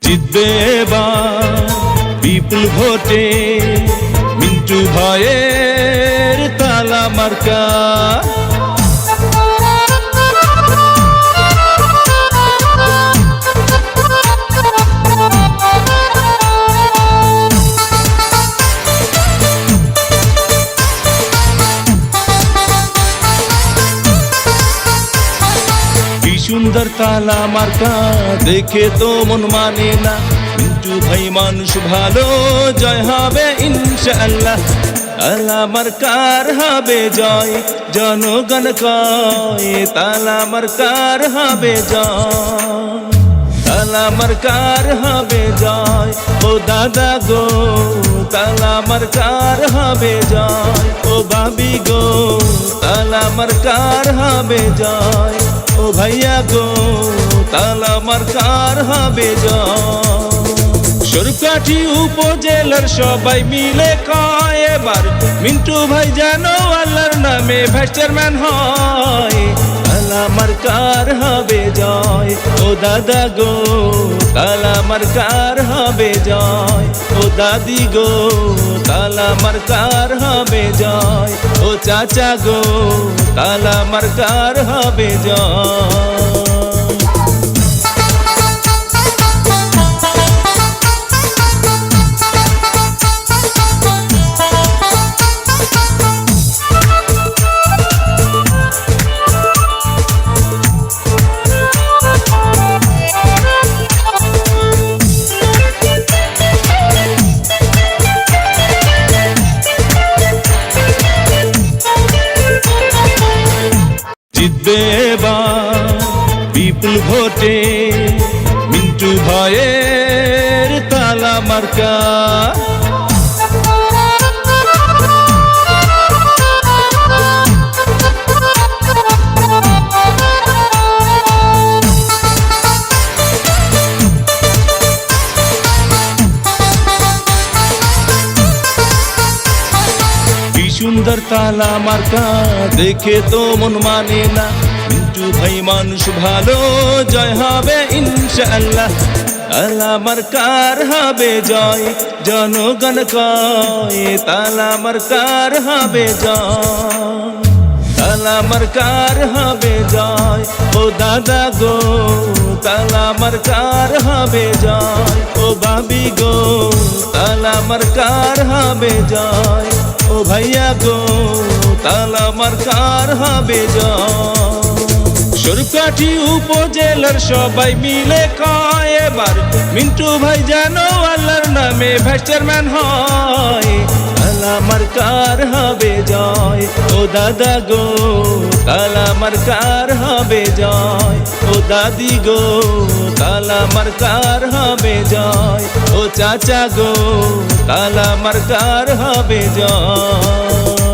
জিতবে এবার বিপুল ভোটে মিন্টু ভাইয়ের তালা মার্কা। সুন্দর তালা মার্কা দেখে তো মন মানে না, মিন্টু ভাই মানুষ ভালো, জয় হবে ইনশাআল্লাহ। তালা মার্কার হবে জয়, জনগণ কয় তালা মার্কার হবে জয়, তালা মার্কার হবে জয়। ও দাদা গো তালা মার্কার হবে জয়, ও ভাবি গো তালা মার্কার হবে জয়, ও ভাইয়া গো তালা মার্কার হবে জয়। সরকাঠি উপজেলার সবাই মিলে কয় এবার মিন্টু ভাই যেন আল্লাহর নামে ভাইস চেয়ারম্যান হয়, তালা মার্কার হবে জয়। ও দাদা গো তালা মার্কার হবে জয়, ও দাদি গো তালা মার্কার হবে জয়, ও চাচা গো তালা মার্কার হবে জয়। জিতবে এবার বিপুল ভোটে মিন্টু ভাইয়ের তালা মার্কা। সুন্দর তালা মার্কা দেখে তো মন মানে না, মিন্টু ভাই মানুষ ভালো, জয় হবে ইনশাআল্লাহ। তালা মার্কার হবে জয়, জনগণ কয় তালা মার্কার হবে জয়, তালা মার্কার হবে জয়। ও দাদা গো তালা মার্কার হবে জয়, ও ভাবি গো তালা মার্কার হবে জয়, ও ভাইয়া গো তালা মার্কার হবে জয়। সরকাঠি উপজেলার সবাই মিলে কয় এবার মিন্টু ভাই যেন আল্লাহর নামে ভাইস চেয়ারম্যান হয়, তালা মার্কার হবে জয়। ও দাদা গো তালা মার্কার হবে জয়, ও দাদি গো তালা মার্কার হবে জয়, ও চাচা গো তালা মার্কার হবে জয়।